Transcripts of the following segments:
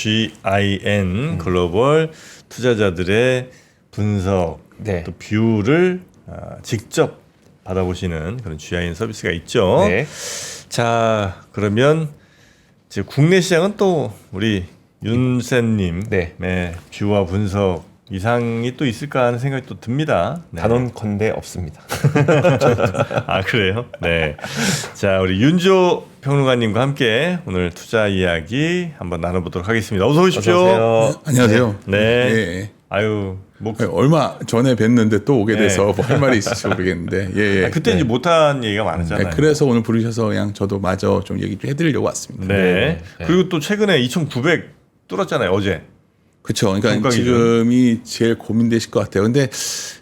GIN 글로벌 투자자들의 분석 네. 또 뷰를 직접 받아보시는 그런 GIN 서비스가 있죠. 네. 자, 그러면 이제 국내 시장은 또 우리 윤쌤님의 네. 뷰와 분석 이상이 또 있을까 하는 생각이 또 듭니다. 네. 단언컨대 없습니다. 아, 그래요? 네. 자, 우리 윤조 평론가님과 함께 오늘 투자 이야기 한번 나눠보도록 하겠습니다. 어서 오십시오. 어서 오세요. 안녕하세요. 네. 예. 아유, 얼마 전에 뵀는데 또 오게 돼서 뭐 할 말이 있을지 모르겠는데. 예. 그때 이제 못한 얘기가 많았잖아요. 그래서 오늘 부르셔서 그냥 저도 마저 좀 얘기 좀 해드리려고 왔습니다. 네. 그리고 또 최근에 2,900 뚫었잖아요, 어제. 그렇죠. 그러니까 종가 지금이 제일 고민되실 것 같아요. 근데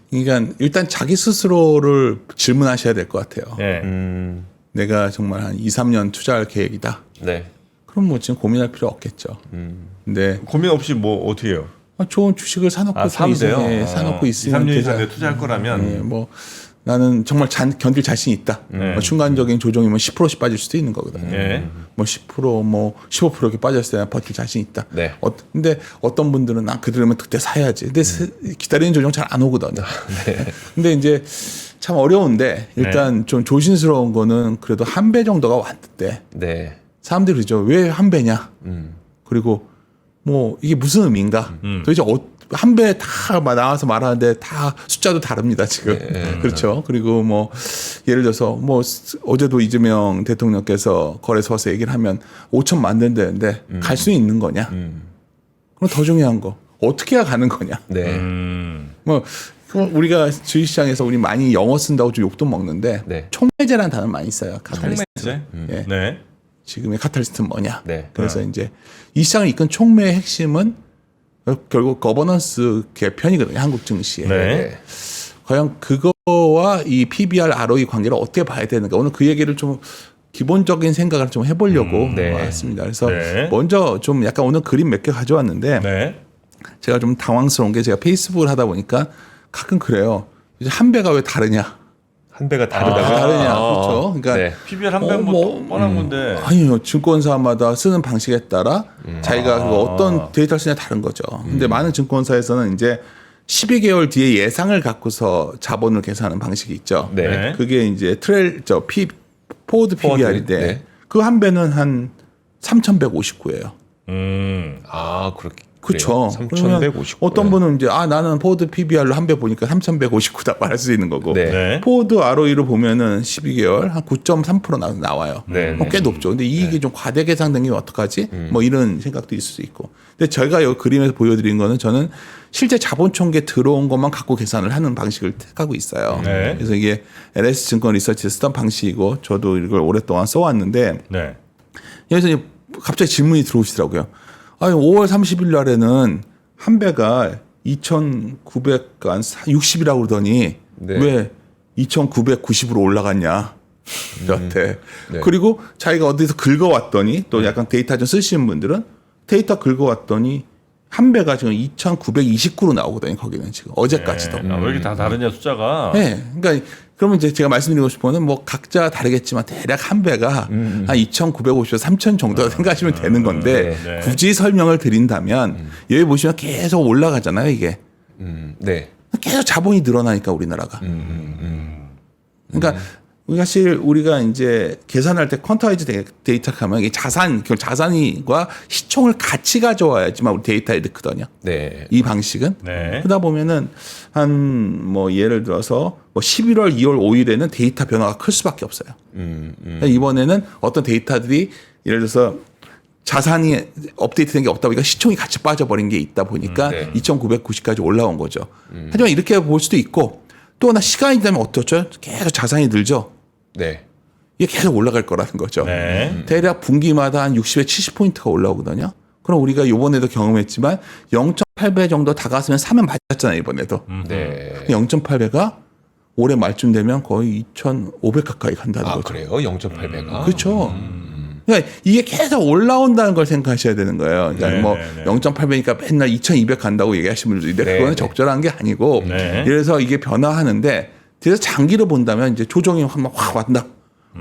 그러니까 일단 자기 스스로를 질문하셔야 될 것 같아요. 네. 내가 정말 한 2, 3년 투자할 계획이다. 네. 그럼 뭐 지금 고민할 필요 없겠죠. 근데 고민 없이 뭐 어떻게 해요? 좋은 주식을 사놓고 사면 돼요? 사놓고 2, 있으면 3년 이상 되잖아요. 내 투자할 거라면 예, 뭐 나는 정말 견딜 자신 있다. 뭐 순간적인 조정이면 10%씩 빠질 수도 있는 거거든요. 네. 뭐 10%, 뭐 15% 이렇게 빠졌을 때 버틸 자신 있다. 네. 근데 어떤 분들은 그러면 그때 사야지. 근데 기다리는 조정 잘 안 오거든요. 네. 근데 이제 참 어려운데 일단 좀 조심스러운 거는 그래도 한 배 정도가 왔는데 네. 사람들이 그러죠. 왜 한 배냐? 그리고 뭐 이게 무슨 의미인가? 도대체 한 배 다 나와서 말하는데 다 숫자도 다릅니다 지금. 그렇죠. 그리고 뭐 예를 들어서 뭐 어제도 이재명 대통령께서 거래소에서 얘기를 하면 5천 만든다는데 갈 수 있는 거냐? 그럼 더 중요한 거 어떻게 해야 가는 거냐? 네. 뭐 우리가 주식시장에서 우리 많이 영어 쓴다고 좀 욕도 먹는데 네. 총매제라는 단어 많이 써요. 카탈리스트. 총매제? 예. 네. 지금의 카탈리스트는 뭐냐? 네. 그래서 이제 이 시장을 이끈 총매의 핵심은 결국 거버넌스 개편이거든요. 한국 증시에. 네. 과연 그거와 이 PBR, ROE 관계를 어떻게 봐야 되는가? 오늘 그 얘기를 좀 기본적인 생각을 좀 해보려고 네. 왔습니다. 그래서 네. 먼저 좀 약간 오늘 그림 몇 개 가져왔는데 네. 제가 좀 당황스러운 게 제가 페이스북을 하다 보니까 가끔 그래요. 이제 한 배가 왜 다르냐? 한 배가 다 다르다고. 다르냐? 그렇죠. 그러니까 네. PBR 한 배 뭐 뻔한 건데. 아니요. 증권사마다 쓰는 방식에 따라 자기가 어떤 데이터를 쓰냐 다른 거죠. 근데 많은 증권사에서는 이제 12개월 뒤에 예상을 갖고서 자본을 계산하는 방식이 있죠. 네. 그게 이제 포워드 PBR인데 네. 그 한 배는 한 3,159예요. 아, 그렇게. 그렇죠. 3,159. 어떤 분은 이제 나는 포워드 PBR로 한 배 보니까 3,159다 말할 수 있는 거고. 네. 네. 포워드 ROE를 보면은 12개월 한 9.3% 나와요. 네. 꽤 높죠. 근데 이익이 좀 과대 계산된 게 어떡하지? 뭐 이런 생각도 있을 수 있고. 근데 저희가 여기 그림에서 보여드린 거는 저는 실제 자본총계 들어온 것만 갖고 계산을 하는 방식을 택하고 있어요. 네. 그래서 이게 LS 증권 리서치에서 쓰던 방식이고 저도 이걸 오랫동안 써왔는데 네. 여기서 이제 갑자기 질문이 들어오시더라고요. 5월 30일 날에는 한 배가 2,960이라고 그러더니 네. 왜 2,990으로 올라갔냐 저한테. 네. 그리고 자기가 어디서 긁어왔더니 또 약간 데이터 좀 쓰시는 분들은 데이터 긁어왔더니 한 배가 지금 2,929로 나오거든요. 거기는 지금 어제까지도. 왜 이렇게 다 다르냐 숫자가. 네. 그러니까 그러면 이제 제가 말씀드리고 싶은 거는 뭐 각자 다르겠지만 대략 한 배가 한 2,950에서 3,000 정도 생각하시면 되는 건데 네. 굳이 설명을 드린다면 여기 보시면 계속 올라가잖아요. 이게. 네. 계속 자본이 늘어나니까 우리나라가. 그러니까 사실 우리가 이제 계산할 때 퀀타이즈 데이터를 가면 이게 자산과 시총을 같이 가져와야지만 우리 데이터에 넣거든요. 네. 이 방식은. 네. 그러다 보면은 한 뭐 예를 들어서 뭐 11월, 2월, 5일에는 데이터 변화가 클 수밖에 없어요. 이번에는 어떤 데이터들이 예를 들어서 자산이 업데이트된 게 없다 보니까 시총이 같이 빠져버린 게 있다 보니까 네. 2,990까지 올라온 거죠. 하지만 이렇게 볼 수도 있고 또 하나 시간이 되면 어떻죠? 계속 자산이 늘죠. 네. 이게 계속 올라갈 거라는 거죠. 네. 대략 분기마다 한 60에 70포인트가 올라오거든요. 그럼 우리가 이번에도 경험했지만 0.8배 정도 다가서면 사면 맞았잖아요. 이번에도. 네. 0.8배가 올해 말쯤 되면 거의 2,500 가까이 간다는 아, 거죠. 그래요? 0.8배가? 그렇죠. 그러니까 이게 계속 올라온다는 걸 생각하셔야 되는 거예요. 그러니까 네, 뭐 네. 0.8배니까 맨날 2,200 간다고 얘기하시는 분들도 있는데 네, 그거는 네. 적절한 게 아니고 네. 그래서 이게 변화하는데 그래서 장기로 본다면 이제 조정이 한번 확 왔다.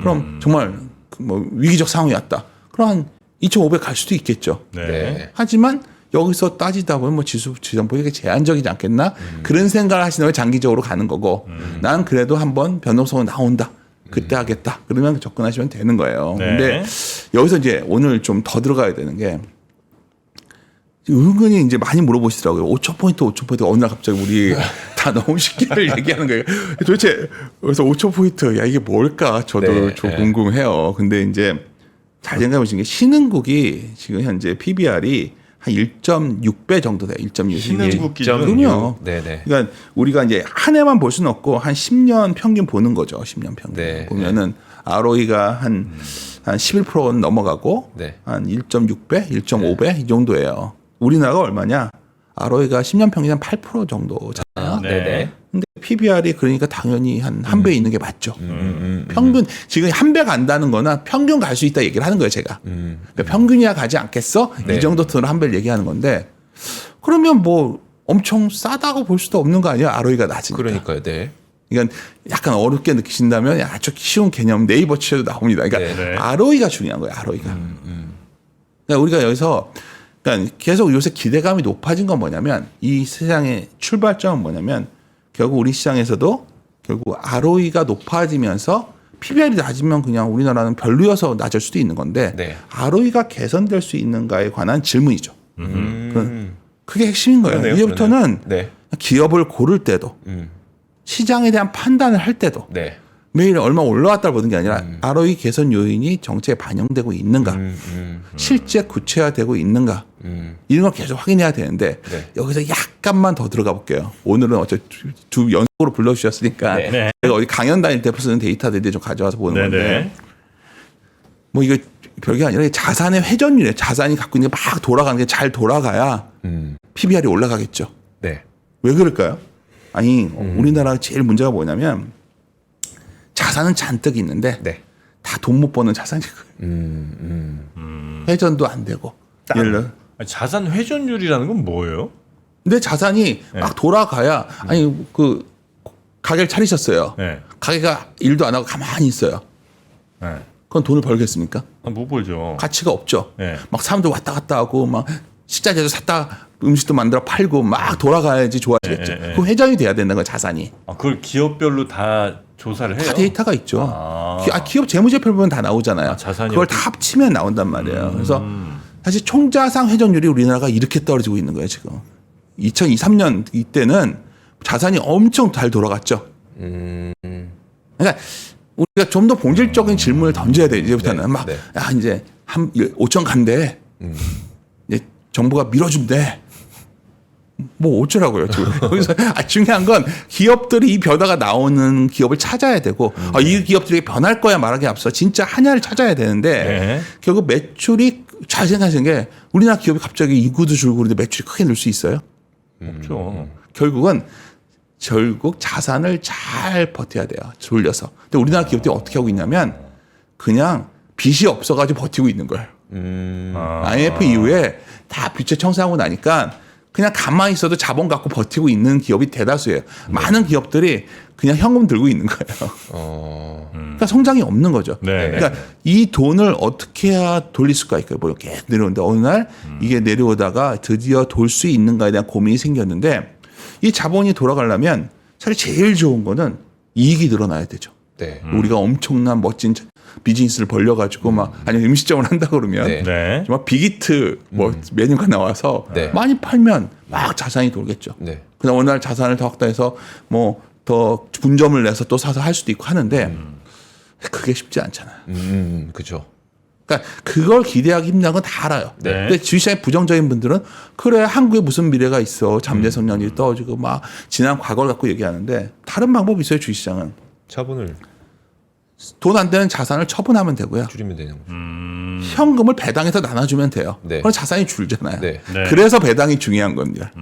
그럼 정말 뭐 위기적 상황이 왔다. 그럼 한 2,500 갈 수도 있겠죠. 네. 네. 하지만 여기서 따지다 보면 뭐 지수보이게 제한적이지 않겠나 그런 생각을 하시는 게 장기적으로 가는 거고 난 그래도 한번 변동성은 나온다. 그때 하겠다. 그러면 접근하시면 되는 거예요. 네. 근데 여기서 이제 오늘 좀 더 들어가야 되는 게 은근히 이제 많이 물어보시더라고요. 5,000포인트 어느 날 갑자기 우리 다 너무 쉽게를 얘기하는 거예요. 도대체 그래서 5,000포인트 야 이게 뭘까 저도 네, 좀 네. 궁금해요. 근데 이제 잘 생각해 보시는 게 신흥국이 지금 현재 PBR이 한 1.6배 정도 돼요. 1.6. 신흥국 기준. 그럼요. 네네. 그러니까 우리가 이제 한 해만 볼 수는 없고 한 10년 평균 보는 거죠. 10년 평균 네, 보면은 ROE가 한 11%는 넘어가고 네. 한 1.6배, 1.5배 이 정도예요. 우리나라가 얼마냐? ROE가 10년 평균 한 8% 정도잖아요. 네. 근데 PBR이 그러니까 당연히 한 배 있는 게 맞죠. 음. 평균 지금 한 배 간다는 거나 평균 갈 수 있다 얘기를 하는 거예요, 제가. 그러니까 평균이야 가지 않겠어? 네. 이 정도 톤으로 한 배를 얘기하는 건데 그러면 뭐 엄청 싸다고 볼 수도 없는 거 아니에요? ROE가 낮으니까. 그러니까요. 네. 이건 약간 어렵게 느끼신다면 아주 쉬운 개념 네이버 치셔도 나옵니다. 그러니까 네. ROE가 중요한 거예요. ROE가. 그러니까 우리가 여기서 그러니까 계속 요새 기대감이 높아진 건 뭐냐면 이 세상의 출발점은 뭐냐면 결국 우리 시장에서도 결국 ROE가 높아지면서 PBR이 낮으면 그냥 우리나라는 별로여서 낮을 수도 있는 건데 네. ROE가 개선될 수 있는가에 관한 질문이죠. 음. 그게 핵심인 거예요. 그러네요, 이제부터는 네. 기업을 고를 때도 시장에 대한 판단을 할 때도 네. 매일 얼마 올라왔다를 보는 게 아니라 ROE 개선 요인이 정책에 반영되고 있는가 실제 구체화되고 있는가 이런 걸 계속 확인해야 되는데 네. 여기서 약간만 더 들어가 볼게요. 오늘은 어차피 두 연속으로 불러주셨으니까 네. 네. 제가 어디 강연 다닐 때 쓰는 데이터들이 좀 가져와서 보는 네. 건데 네. 뭐 이거 별게 아니라 자산의 회전율이에요. 자산이 갖고 있는 게 막 돌아가는 게 잘 돌아가야 PBR이 올라가겠죠. 네. 왜 그럴까요? 아니 우리나라 제일 문제가 뭐냐면 자산은 잔뜩 있는데 네. 다 돈 못 버는 자산이 회전도 안 되고 예를 들어 아니, 자산 회전율이라는 건 뭐예요? 근데 자산이 막 돌아가야 아니 그 가게를 차리셨어요. 네. 가게가 일도 안 하고 가만히 있어요. 네. 그건 돈을 벌겠습니까? 아, 못 벌죠. 가치가 없죠. 네. 막 사람들 왔다 갔다 하고 막 식자재도 샀다 음식도 만들어 팔고 막 돌아가야지 좋아지겠죠. 네. 그 회전이 돼야 된다는 거예요, 자산이. 아, 그걸 기업별로 다 조사를 해요? 다 데이터가 있죠. 아. 기업 재무제표 보면 다 나오잖아요. 자산이 그걸 어떻게- 다 합치면 나온단 말이에요. 그래서 사실 총자산 회전율이 우리나라가 이렇게 떨어지고 있는 거예요, 지금. 2023년 이때는 자산이 엄청 잘 돌아갔죠. 그러니까 우리가 좀 더 본질적인 질문을 던져야 돼. 이제부터는 네, 막 네. 야, 이제 5천 간대. 이제 정부가 밀어준대. 뭐 어쩌라고요 지금. 여기서 중요한 건 기업들이 이 변화가 나오는 기업을 찾아야 되고 이 기업들이 변할 거야 말하기 앞서 진짜 하나를 찾아야 되는데 네. 결국 매출이 잘 생각하시는 게 우리나라 기업이 갑자기 인구도 줄고 그런데 매출이 크게 늘 수 있어요? 없죠. 결국 자산을 잘 버텨야 돼요. 돌려서. 근데 우리나라 기업들이 어떻게 하고 있냐면 그냥 빚이 없어가지고 버티고 있는 거예요. IMF 이후에 다 빚에 청산하고 나니까 그냥 가만히 있어도 자본 갖고 버티고 있는 기업이 대다수예요. 많은 기업들이 그냥 현금 들고 있는 거예요. 그러니까 성장이 없는 거죠. 네. 그러니까 이 돈을 어떻게 해야 돌릴 수가 있을까요? 뭐 계속 내려오는데 어느 날 이게 내려오다가 드디어 돌 수 있는가에 대한 고민이 생겼는데 이 자본이 돌아가려면 사실 제일 좋은 거는 이익이 늘어나야 되죠. 네. 우리가 엄청난 멋진 비즈니스를 벌려가지고 막 아니면 음식점을 한다 그러면 네. 네. 정말 빅히트 뭐 메뉴가 나와서 네. 많이 팔면 막 자산이 돌겠죠. 네. 그다음 어느 날 자산을 더 확대해서 뭐 더 분점을 내서 또 사서 할 수도 있고 하는데 그게 쉽지 않잖아요. 그죠. 그러니까 그걸 기대하기 힘든 건 다 알아요. 네. 근데 주식시장에 부정적인 분들은 그래 한국에 무슨 미래가 있어 잠재 성장률이 떨어지고 막 지난 과거를 갖고 얘기하는데 다른 방법이 있어요. 주식시장은 처분을 돈 안 되는 자산을 처분하면 되고요. 줄이면 되는 거죠. 현금을 배당해서 나눠주면 돼요. 네. 그럼 자산이 줄잖아요. 네. 네. 그래서 배당이 중요한 겁니다.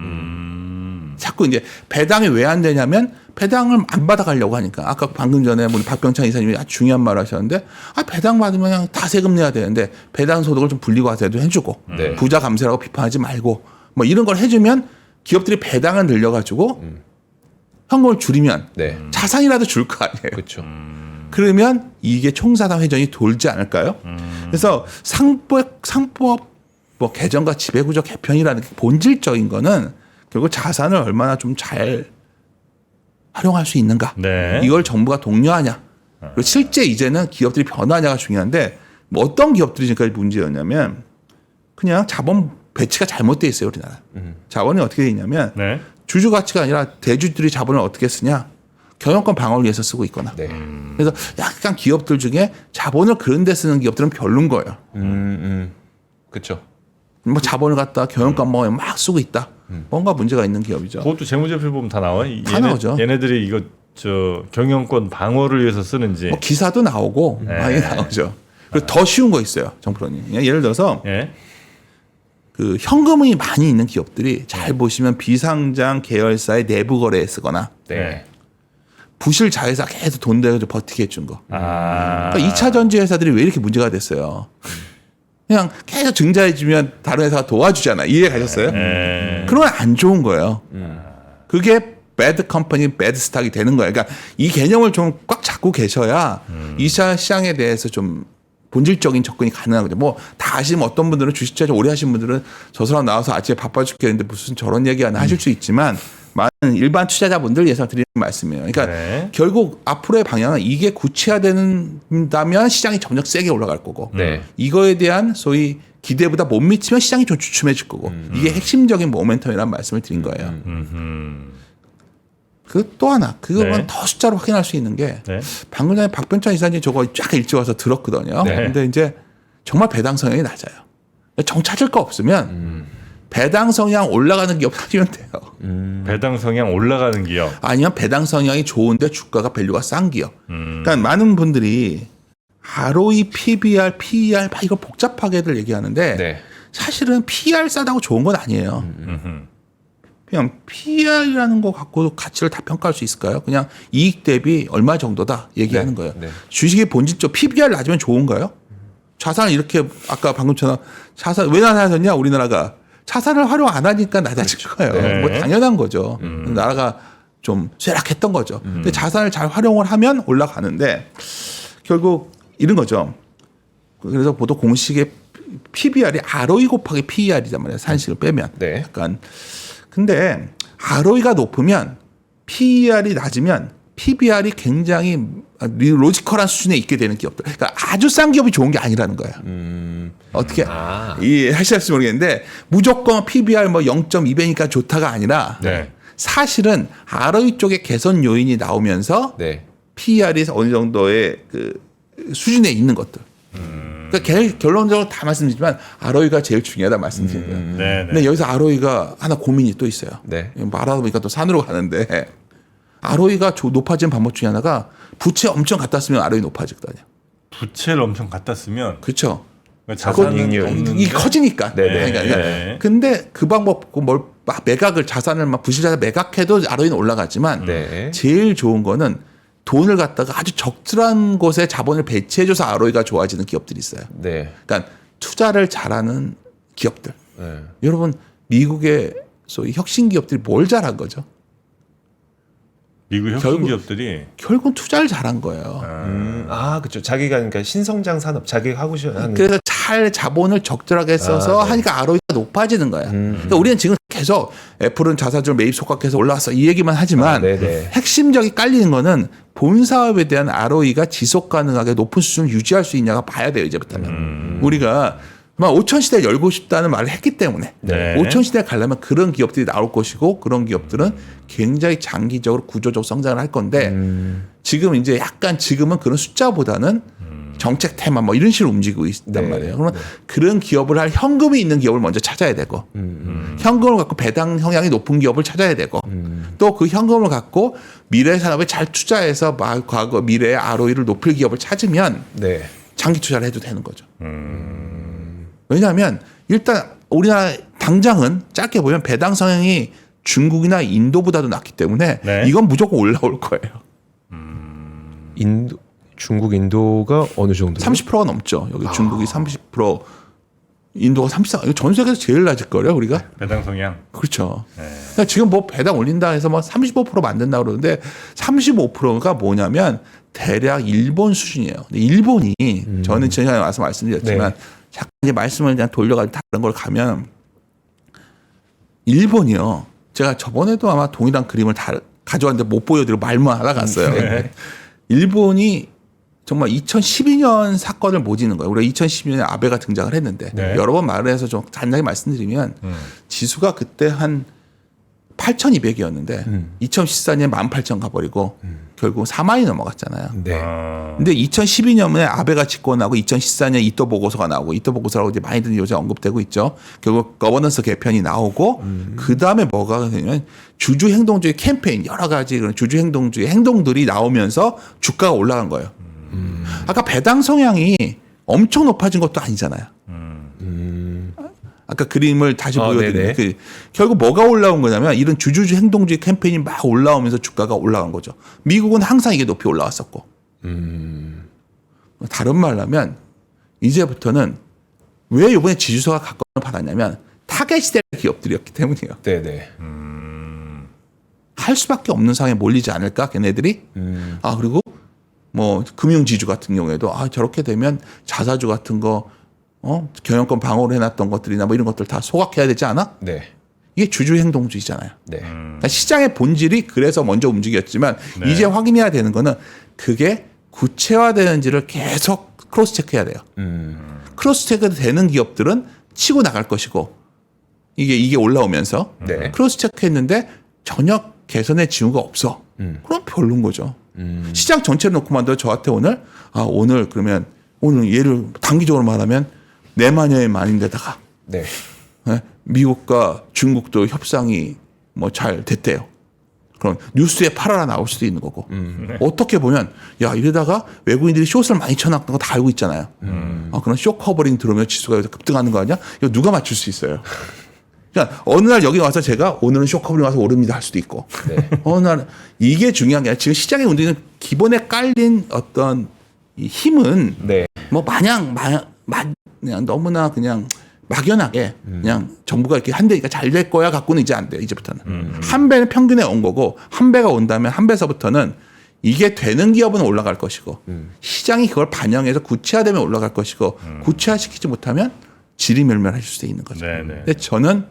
자꾸 이제 배당이 왜 안 되냐면 배당을 안 받아가려고 하니까 아까 방금 전에 우리 박병창 이사님이 아주 중요한 말 하셨는데 배당 받으면 그냥 다 세금 내야 되는데 배당 소득을 좀 불리과세도 해주고 네. 부자 감세라고 비판하지 말고 뭐 이런 걸 해주면 기업들이 배당을 늘려가지고 현금을 줄이면 네. 자산이라도 줄 거 아니에요. 그렇죠. 그러면 이게 총사상 회전이 돌지 않을까요? 그래서 상법 뭐 개정과 지배구조 개편이라는 게 본질적인 거는 결국 자산을 얼마나 좀 잘 활용할 수 있는가. 네. 이걸 정부가 독려하냐. 그리고 실제 이제는 기업들이 변화하냐가 중요한데 뭐 어떤 기업들이 지금까지 문제였냐면 그냥 자본 배치가 잘못돼 있어요, 우리나라. 자본이 어떻게 돼 있냐면 네. 주주 가치가 아니라 대주주들이 자본을 어떻게 쓰냐? 경영권 방어를 위해서 쓰고 있거나. 네. 그래서 약간 기업들 중에 자본을 그런 데 쓰는 기업들은 별론 거예요. 그렇죠. 뭐 자본을 갖다 경영권 방어에 막 쓰고 있다. 뭔가 문제가 있는 기업이죠. 그것도 재무제표 보면 다 나와요. 다 나오죠. 얘네들이 이거 저 경영권 방어를 위해서 쓰는지. 뭐 기사도 나오고 많이 나오죠. 그리고 더 쉬운 거 있어요, 정프로님. 그냥 예를 들어서 예. 그 현금이 많이 있는 기업들이 잘 보시면 비상장 계열사의 내부 거래에 쓰거나 네. 부실 자회사 계속 돈 대고 버티게 해준 거. 아. 그러니까 2차 전지 회사들이 왜 이렇게 문제가 됐어요? 그냥 계속 증자해주면 다른 회사가 도와주잖아. 이해 가셨어요? 예. 그러면 안 좋은 거예요. 그게 배드 컴퍼니, 배드 스탁이 되는 거예요. 그러니까 이 개념을 좀 꽉 잡고 계셔야 2차 시장에 대해서 좀 본질적인 접근이 가능한 거죠. 뭐 다 아시면 어떤 분들은 주식 투자 오래 하신 분들은 저 사람 나와서 아침에 바빠 죽겠는데 무슨 저런 얘기 하나 하실 수 있지만 많은 일반 투자자분들 위해서 드리는 말씀이에요. 그러니까 네. 결국 앞으로의 방향은 이게 구체화된다면 시장이 점점 세게 올라갈 거고 네. 이거에 대한 소위 기대보다 못 미치면 시장이 좀 주춤해질 거고 이게 핵심적인 모멘텀이라는 말씀을 드린 거예요. 그 또 하나 그거는 네. 더 숫자로 확인할 수 있는 게 네. 방금 전에 박변찬 이사님 저거 쫙 일찍 와서 들었거든요. 네. 근데 이제 정말 배당 성향이 낮아요. 정 찾을 거 없으면 배당 성향 올라가는 기업 사시면 돼요. 배당 성향 올라가는 기업. 아니면 배당 성향이 좋은데 주가가 밸류가 싼 기업. 그러니까 많은 분들이 ROE, PBR, PER 막 이거 복잡하게들 얘기하는데 네. 사실은 PER 싸다고 좋은 건 아니에요. 그냥 PER이라는 거 갖고 가치를 다 평가할 수 있을까요? 그냥 이익 대비 얼마 정도다 얘기하는 네. 거예요. 네. 주식의 본질적 PBR 낮으면 좋은가요? 자산을 이렇게 아까 방금처럼 자산 왜 낮아졌냐 우리나라가 자산을 활용 안 하니까 낮아질 거예요. 네. 뭐 당연한 거죠. 나라가 좀 쇠락했던 거죠. 근데 자산을 잘 활용을 하면 올라가는데 결국 이런 거죠. 그래서 보통 공식의 PBR이 ROE 곱하기 PER이란 말이에요. 산식을 빼면. 네. 약간 근데 ROE가 높으면 PER이 낮으면 PBR이 굉장히 로지컬한 수준에 있게 되는 기업들. 그러니까 아주 싼 기업이 좋은 게 아니라는 거예요. 어떻게 이해하실지 모르겠는데 무조건 PBR 뭐 0.2배니까 좋다가 아니라 네. 사실은 ROE 쪽에 개선 요인이 나오면서 네. PER이 어느 정도의 그 수준에 있는 것들. 그러니까 결론적으로 다 말씀드리지만 ROE가 제일 중요하다 말씀드린 거예요. 네. 네. 근데 여기서 ROE가 하나 고민이 또 있어요. 네. 말하다 보니까 또 산으로 가는데 ROE가 높아지는 방법 중에 하나가 부채 엄청 갖다 쓰면 ROE 높아지거든요. 부채를 엄청 갖다 쓰면 그렇죠. 자산은 이익률. 없는데 이게 커지니까. 네. 그러니까 네. 근데 그 방법 뭘 막 매각을 자산을 막 부실자산 매각해도 ROE는 올라가지만 네. 제일 좋은 거는 돈을 갖다가 아주 적절한 곳에 자본을 배치해줘서 ROE가 좋아지는 기업들이 있어요. 네. 그러니까 투자를 잘하는 기업들. 네. 여러분 미국의 소위 혁신 기업들이 뭘 잘한 거죠? 미국 혁신 결국- 기업들이 결국은 투자를 잘한 거예요. 그렇죠. 자기가 그러니까 신성장 산업 자기가 하고 싶어 하는. 그래서 잘 자본을 적절하게 써서 네. 하니까 ROE가 높아지는 거야. 그러니까 우리는 지금 계속 애플은 자사주 매입 속각해서 올라왔어 이 얘기만 하지만 네네. 핵심적인 깔리는 거는 본 사업에 대한 ROE가 지속 가능하게 높은 수준을 유지할 수 있냐가 봐야 돼요 이제부터는. 우리가 막 5천 시대 열고 싶다는 말을 했기 때문에 네. 5천 시대 가려면 그런 기업들이 나올 것이고 그런 기업들은 굉장히 장기적으로 구조적 성장을 할 건데 지금 이제 약간 지금은 그런 숫자보다는 정책 테마 뭐 이런 식으로 움직이고 있단 네. 말이에요. 그러면 그런 기업을 할 현금이 있는 기업을 먼저 찾아야 되고 현금을 갖고 배당 성향이 높은 기업을 찾아야 되고 또 그 현금을 갖고 미래 산업에 잘 투자해서 과거 미래의 ROE를 높일 기업을 찾으면 네. 장기 투자를 해도 되는 거죠. 왜냐하면 일단 우리나라 당장은 짧게 보면 배당 성향이 중국이나 인도보다도 낮기 때문에 네. 이건 무조건 올라올 거예요. 중국 인도가 어느 정도? 30%가 넘죠. 여기 중국이 30% 인도가 34. 이거 전 세계에서 제일 낮을 거래요, 우리가. 배당 성향. 그렇죠. 네. 그러니까 지금 뭐 배당 올린다 해서 뭐 35% 만든다 그러는데 35%가 뭐냐면 대략 일본 수준이에요. 근데 일본이 저는 전에 와서 말씀드렸지만 잠깐 이제 말씀을 그냥 돌려가지고 다른 걸 가면 일본이요. 제가 저번에도 아마 동일한 그림을 다 가져왔는데 못 보여드리고 말만 하다 갔어요. 네. 일본이 정말 2012년 사건을 모지는 거예요. 우리가 2012년에 아베가 등장을 했는데 네. 여러 번 말을 해서 좀 간단히 말씀드리면 지수가 그때 한 8,200이었는데 2014년에 18,000 가버리고 결국 4만이 넘어갔잖아요. 네. 근데 2012년에 아베가 집권하고 2014년 이토 보고서가 나오고 이토 보고서라고 이제 많이들 요새 언급되고 있죠. 결국 거버넌스 개편이 나오고 그 다음에 뭐가 되냐면 주주 행동주의 캠페인 여러 가지 그런 주주 행동주의 행동들이 나오면서 주가가 올라간 거예요. 아까 배당 성향이 엄청 높아진 것도 아니잖아요. 아까 그림을 다시 보여드리면 그 결국 뭐가 올라온 거냐면 이런 주주주 행동주의 캠페인이 막 올라오면서 주가가 올라간 거죠. 미국은 항상 이게 높이 올라왔었고. 다른 말로 하면 이제부터는 왜 이번에 지주소가 각광을 받았냐면 타겟이 될 기업들이었기 때문이에요. 네네. 할 수밖에 없는 상황에 몰리지 않을까 걔네들이. 아 그리고 뭐 금융지주 같은 경우에도 아 저렇게 되면 자사주 같은 거 경영권 방어를 해놨던 것들이나 뭐 이런 것들 다 소각해야 되지 않아? 네. 이게 주주 행동주의잖아요. 네. 그러니까 시장의 본질이 그래서 먼저 움직였지만 네. 이제 확인해야 되는 거는 그게 구체화되는지를 계속 크로스 체크해야 돼요. 크로스 체크 되는 기업들은 치고 나갈 것이고 이게 올라오면서 네. 크로스 체크했는데 전혀 개선의 징후가 없어. 그럼 별론 거죠. 시장 전체를 놓고만 도 저한테 오늘 그러면 오늘 예를 단기적으로 말하면 내마녀의 말인데다가 네. 미국과 중국도 협상이 뭐 잘 됐대요. 그럼 뉴스에 팔아라 나올 수도 있는 거고. 어떻게 보면 야 이러다가 외국인들이 숏을 많이 쳐놨던 거 다 알고 있잖아요. 그런 숏 커버링 들어오면 지수가 여기서 급등하는 거 아니야? 이거 누가 맞출 수 있어요? 그러니까 어느 날 여기 와서 제가 오늘은 숏 커버링 와서 오릅니다 할 수도 있고. 네. 어느 날 이게 중요한 게 아니라 지금 시장에 움직이는 기본에 깔린 어떤 이 힘은 네. 뭐 마냥 그냥 너무나 그냥 막연하게 그냥 정부가 이렇게 한 대니까 잘 될 거야 갖고는 이제 안 돼요. 이제부터는. 한 배는 평균에 온 거고 한 배가 온다면 한 배서부터는 이게 되는 기업은 올라갈 것이고 시장이 그걸 반영해서 구체화되면 올라갈 것이고 구체화시키지 못하면 지리멸멸할 수도 있는 거죠. 네네. 근데 저는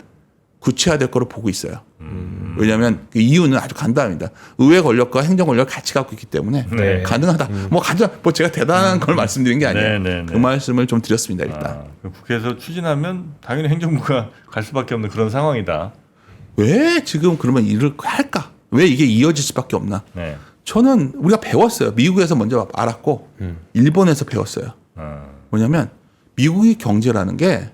구체화될 거로 보고 있어요. 왜냐하면 그 이유는 아주 간단합니다. 의회 권력과 행정 권력을 같이 갖고 있기 때문에 네. 가능하다. 뭐 제가 대단한 걸 말씀드린 게 아니에요. 네, 네, 그 네. 말씀을 좀 드렸습니다 일단. 아, 국회에서 추진하면 당연히 행정부가 갈 수밖에 없는 그런 상황이다. 왜 지금 그러면 일을 할까? 왜 이게 이어질 수밖에 없나? 네. 저는 우리가 배웠어요. 미국에서 먼저 알았고 일본에서 배웠어요. 뭐냐면 미국의 경제라는 게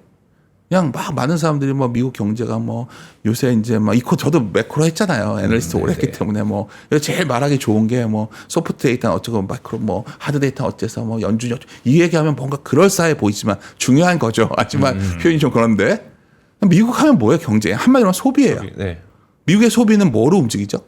그냥 막 많은 사람들이 뭐 미국 경제가 뭐 요새 이제 막 저도 매크로 했잖아요. 애널리스트 오래 했기 때문에 뭐 제일 말하기 좋은 게 뭐 소프트 데이터는 어쩌고 마크로 뭐 하드 데이터는 어째서 뭐 연준이 어쩌고 이 얘기하면 뭔가 그럴싸해 보이지만 중요한 거죠. 하지만 표현이 좀 그런데 미국 하면 뭐예요? 경제 한마디로 하면 소비예요. 네. 미국의 소비는 뭐로 움직이죠?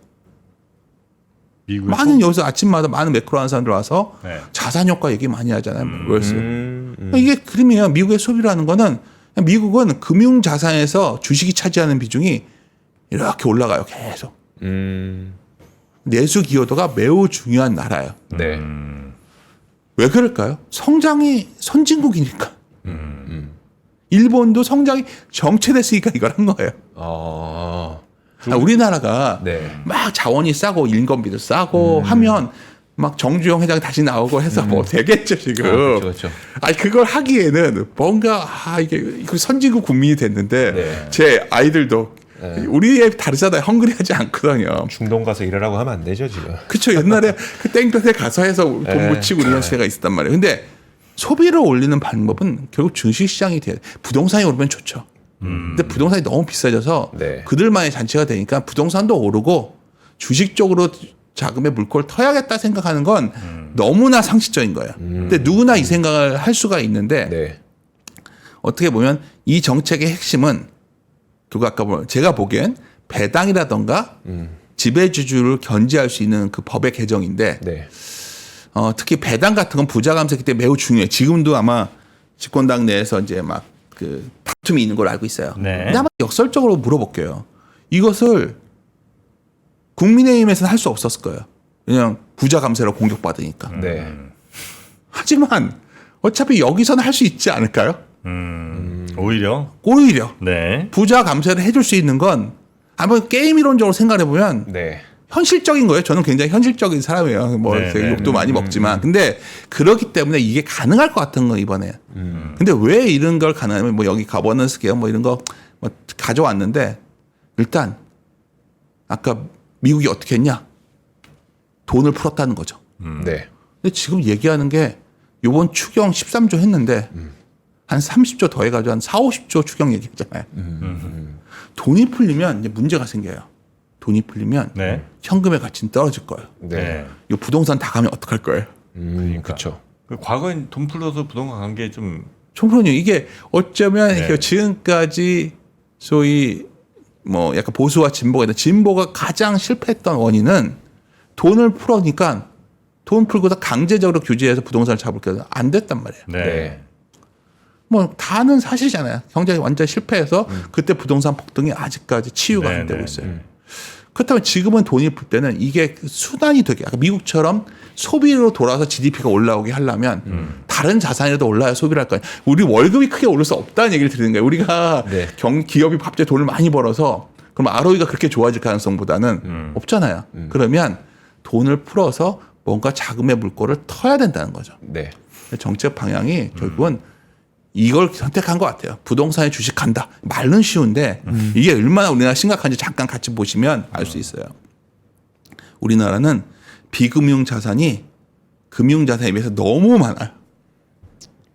미국 많은 여기서 아침마다 많은 매크로 하는 사람들 와서 네. 자산 효과 얘기 많이 하잖아요. 웰스. 이게 그림이에요. 미국의 소비라는 거는 미국은 금융 자산에서 주식이 차지하는 비중이 이렇게 올라가요. 계속. 내수 기여도가 매우 중요한 나라예요. 네. 왜 그럴까요? 성장이 선진국이니까. 일본도 성장이 정체됐으니까 이걸 한 거예요. 우리나라가 네. 막 자원이 싸고 인건비도 싸고 하면 막 정주영 회장 다시 나오고 해서 뭐 되겠죠 지금. 그렇죠. 아니 그걸 하기에는 뭔가 이게 선진국 국민이 됐는데 네. 제 아이들도 우리 애 다르잖아요. 헝그리하지 않거든요. 중동 가서 일하라고 하면 안 되죠 지금. 그렇죠. 옛날에 그 땡볕에 가서 해서 돈 묻히고 이런 시대가 있었단 말이에요. 근데 소비를 올리는 방법은 결국 주식시장이 돼요. 부동산이 오르면 좋죠. 근데 부동산이 너무 비싸져서 네. 그들만의 잔치가 되니까 부동산도 오르고 주식 쪽으로 자금의 물꼬를 터야겠다 생각하는 건 너무나 상식적인 거예요. 근데 누구나 이 생각을 할 수가 있는데 네. 어떻게 보면 이 정책의 핵심은 그거 아까 제가 보기엔 배당이라던가 지배주주를 견제할 수 있는 그 법의 개정인데 네. 특히 배당 같은 건 부자 감세기 때문에 매우 중요해요. 지금도 아마 집권당 내에서 이제 막 그 다툼이 있는 걸로 알고 있어요. 네. 근데 한번 역설적으로 물어볼게요. 이것을 국민의힘에서는 할 수 없었을 거예요. 그냥 부자 감세로 공격받으니까. 네. 하지만 어차피 여기서는 할 수 있지 않을까요? 오히려 오히려 네. 부자 감세를 해줄 수 있는 건 한번 게임 이론적으로 생각해 보면 네. 현실적인 거예요. 저는 굉장히 현실적인 사람이에요. 뭐 네, 제가 네. 욕도 많이 먹지만 근데 그렇기 때문에 이게 가능할 것 같은 거 이번에. 근데 왜 이런 걸 가능하면 뭐 여기 가버넌스 개혁 뭐 이런 거 뭐 가져왔는데 일단 아까 미국이 어떻게 했냐? 돈을 풀었다는 거죠. 네. 근데 지금 얘기하는 게 요번 추경 13조 했는데 한 30조 더 해가지고 한 4, 50조 추경 얘기했잖아요. 돈이 풀리면 이제 문제가 생겨요. 돈이 풀리면 네. 현금의 가치는 떨어질 거예요. 네. 네. 이 부동산 다 가면 어떡할 거예요? 그렇죠. 그 과거엔 돈 풀어서 부동산 관계 좀 총선이 이게 어쩌면 네. 지금까지 소위 뭐 약간 보수와 진보가 있는데 진보가 가장 실패했던 원인은 돈을 풀으니까 돈 풀고서 강제적으로 규제해서 부동산을 잡을게요. 안 됐단 말이에요. 네. 네. 뭐 다는 사실이잖아요. 경제가 완전 실패해서 그때 부동산 폭등이 아직까지 치유가 안 되고 있어요. 그렇다면 지금은 돈이 풀 때는 이게 수단이 되게 약간 미국처럼 소비로 돌아서 GDP가 올라오게 하려면 다른 자산이라도 올라야 소비를 할 거예요. 우리 월급이 크게 오를 수 없다는 얘기를 드리는 거예요. 우리가 네. 기업이 갑자기 돈을 많이 벌어서 그럼 ROE가 그렇게 좋아질 가능성보다는 없잖아요. 그러면 돈을 풀어서 뭔가 자금의 물꼬를 터야 된다는 거죠. 네. 정책 방향이 결국은 이걸 선택한 것 같아요. 부동산에 주식한다. 말은 쉬운데 이게 얼마나 우리나라 심각한지 잠깐 같이 보시면 알 수 있어요. 우리나라는 비금융 자산이 금융 자산에 비해서 너무 많아요.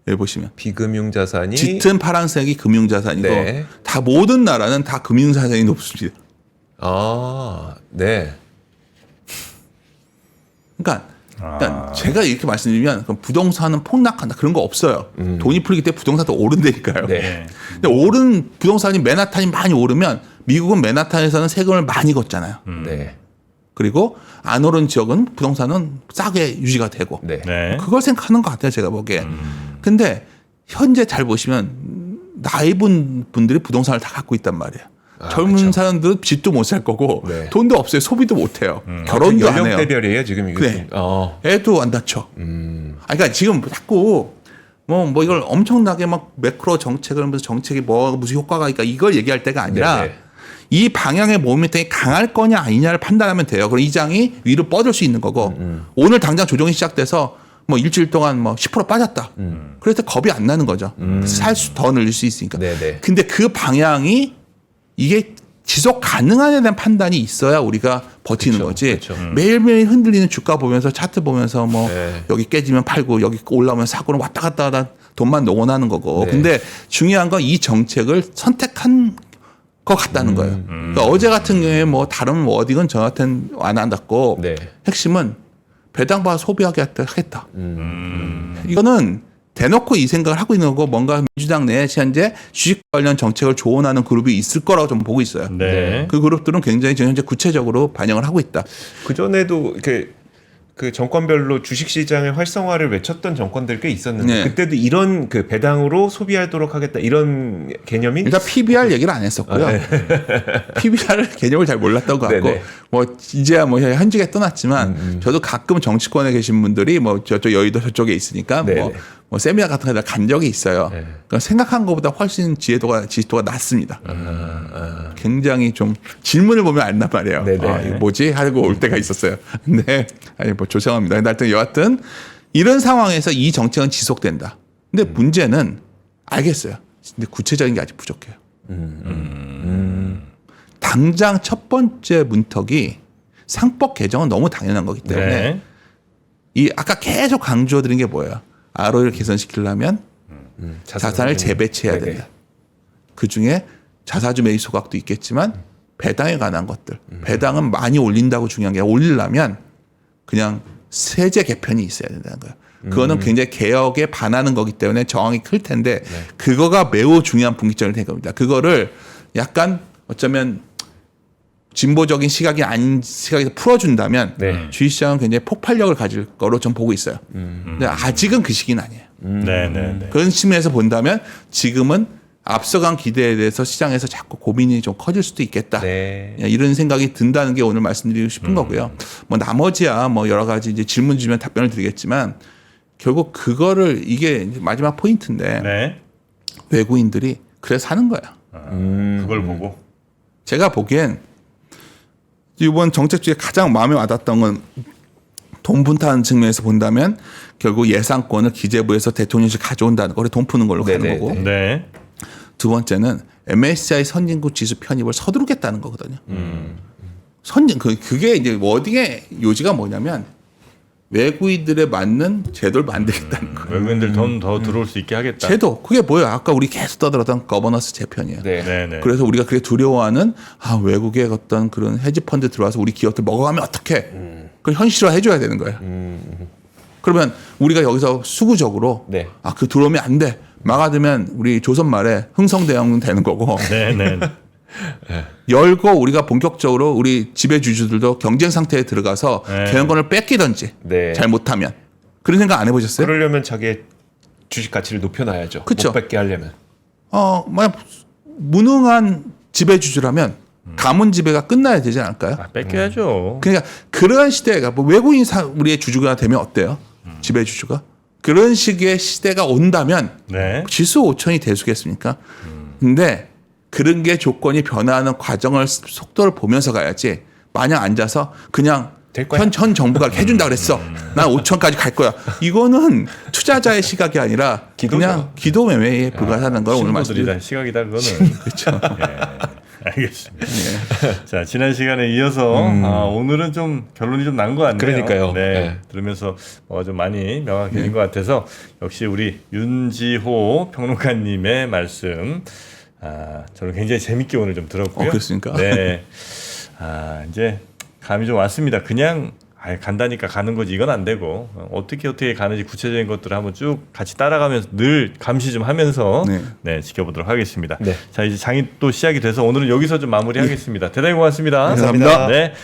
여기 보시면 비금융 자산이 짙은 파란색이 금융 자산이고 네. 다 모든 나라는 다 금융 자산이 높습니다. 아, 네. 그러니까 제가 이렇게 말씀드리면 그럼 부동산은 폭락한다 그런 거 없어요. 돈이 풀리기 때문에 부동산도 오른다니까요. 네. 근데 오른 부동산이 맨하탄이 많이 오르면 미국은 맨하탄에서는 세금을 많이 걷잖아요. 네. 그리고 안 오른 지역은 부동산은 싸게 유지가 되고 네. 네. 그걸 생각하는 것 같아요. 제가 보기에. 근데 현재 잘 보시면 나이 분 분들이 부동산을 다 갖고 있단 말이에요. 젊은 그렇죠. 사람들은 집도 못 살 거고 네. 돈도 없어요. 소비도 못 해요. 결혼도 안 해요. 연령대별이에요 지금 이게. 네. 애도 안 다쳐. 그러니까 지금 자꾸 뭐 이걸 엄청나게 막 매크로 정책을 하면서 정책이 뭐 무슨 효과가 있까 이걸 얘기할 때가 아니라 네네. 이 방향의 모멘텀이 강할 거냐 아니냐를 판단하면 돼요. 그럼 이 장이 위로 뻗을 수 있는 거고 오늘 당장 조정이 시작돼서 뭐 일주일 동안 뭐 10% 빠졌다. 그래서 겁이 안 나는 거죠. 살 수 더 늘릴 수 있으니까. 네네. 근데 그 방향이 이게 지속 가능하냐에 대한 판단이 있어야 우리가 버티는 그쵸, 거지. 그쵸. 매일매일 흔들리는 주가 보면서 차트 보면서 뭐 네. 여기 깨지면 팔고 여기 올라오면 사고는 왔다 갔다 하다 돈만 농원하는 거고. 네. 근데 중요한 건 이 정책을 선택한 것 같다는 거예요. 그러니까 어제 같은 경우에 뭐 다른 워딩은 저한테는 안 한다고 네. 핵심은 배당 받아 소비하게 하겠다. 이거는 대놓고 이 생각을 하고 있는 거고 뭔가 민주당 내에 현재 주식 관련 정책을 조언하는 그룹이 있을 거라고 좀 보고 있어요. 네. 그 그룹들은 굉장히 지금 현재 구체적으로 반영을 하고 있다. 그 전에도 이렇게 그 정권별로 주식 시장의 활성화를 외쳤던 정권들 꽤 있었는데 네. 그때도 이런 그 배당으로 소비하도록 하겠다 이런 개념이 일단 PBR 얘기를 안 했었고요. PBR 개념을 잘 몰랐던 것 같고 네네. 뭐 이제야 뭐 현직에 떠났지만 저도 가끔 정치권에 계신 분들이 뭐 저쪽 여의도 저쪽에 있으니까 네네. 뭐 세미나 같은 데 간 적이 있어요. 네. 그러니까 생각한 것보다 훨씬 지지도가 낮습니다. 굉장히 좀 질문을 보면 안단 말이에요. 네네. 이거 뭐지 하고 올 때가 있었어요. 근데 아니 뭐 조심합니다. 근데 하여튼 여하튼 이런 상황에서 이 정책은 지속된다. 근데 문제는 알겠어요. 근데 구체적인 게 아직 부족해요. 당장 첫 번째 문턱이 상법 개정은 너무 당연한 거기 때문에 네. 이 아까 계속 강조드린 게 뭐예요? ROE를 개선시키려면 자산을 재배치해야 네네. 된다. 그중에 자사주 매입 소각도 있겠지만 배당에 관한 것들. 배당은 많이 올린다고 중요한 게 아니라 올리려면 그냥 세제 개편이 있어야 된다는 거예요. 그거는 굉장히 개혁에 반하는 거기 때문에 저항이 클 텐데 그거가 매우 중요한 분기점이 될 겁니다. 그거를 약간 어쩌면 진보적인 시각이 아닌 시각에서 풀어준다면 네. 주식시장은 굉장히 폭발력을 가질 거로 좀 보고 있어요. 근데 아직은 그 시기는 아니에요. 네. 네. 네. 그런 측면에서 본다면 지금은 앞서간 기대에 대해서 시장에서 자꾸 고민이 좀 커질 수도 있겠다. 네. 이런 생각이 든다는 게 오늘 말씀드리고 싶은 거고요. 뭐 나머지야 뭐 여러 가지 이제 질문 주면 답변을 드리겠지만 결국 그거를 이게 이제 마지막 포인트인데 네. 외국인들이 그래서 사는 거야. 그걸 보고. 제가 보기엔 이번 정책 중에 가장 마음에 와닿았던 건 돈 분타하는 측면에서 본다면 결국 예산권을 기재부에서 대통령실 가져온다는 거, 돈 푸는 걸로 가는 네네네. 거고. 네. 두 번째는 MSCI 선진국 지수 편입을 서두르겠다는 거거든요. 그게 이제 워딩의 요지가 뭐냐면 외국인들에 맞는 제도를 만들겠다는 거예요. 외국인들 돈 더 들어올 수 있게 하겠다. 제도 그게 뭐예요? 아까 우리 계속 떠들었던 거버넌스 재편이에요. 네. 네, 네. 그래서 우리가 그게 두려워하는 외국의 어떤 그런 헤지펀드 들어와서 우리 기업들 먹어가면 어떡해? 그걸 현실화 해줘야 되는 거예요. 그러면 우리가 여기서 수구적으로 네. 그 들어오면 안 돼. 막아두면 우리 조선 말에 흥성대왕 되는 거고 네, 네. 열고 우리가 본격적으로 우리 지배주주들도 경쟁 상태에 들어가서 네. 경영권을 뺏기든지 네. 잘못하면 그런 생각 안 해보셨어요? 그러려면 자기의 주식 가치를 높여놔야죠. 그쵸. 못 뺏게 하려면. 만약 무능한 지배주주라면 가문 지배가 끝나야 되지 않을까요? 뺏겨야죠. 그러니까 그러한 시대가 뭐 외국인 우리의 주주가 되면 어때요? 지배주주가 그런 식의 시대가 온다면 네. 지수 5천이 되수겠습니까? 근데 그런 게 조건이 변화하는 과정을 속도를 보면서 가야지 마냥 앉아서 그냥 될 거야. 현 정부가 해준다 그랬어. 난 5천까지 갈 거야. 이거는 투자자의 시각이 아니라 기도죠. 그냥 기도 매매에 불과하다는 걸 오늘 말씀드립니다. 신도들이다 시각이다 그거는. 그렇죠. 알겠습니다. 자 지난 시간에 이어서 오늘은 좀 결론이 좀 난 것 같네요. 그러니까요. 네. 네. 들으면서 좀 많이 명확해진 것 같아서 역시 우리 윤지호 평론가님의 말씀 저는 굉장히 재밌게 오늘 좀 들었고요. 그렇습니까? 네. 이제 감이 좀 왔습니다. 그냥 간다니까 가는 거지 이건 안 되고 어떻게 가는지 구체적인 것들을 한번 쭉 같이 따라가면서 늘 감시 좀 하면서 네. 지켜보도록 하겠습니다. 네. 자 이제 장이 또 시작이 돼서 오늘은 여기서 좀 마무리하겠습니다. 대단히 고맙습니다. 감사합니다. 네.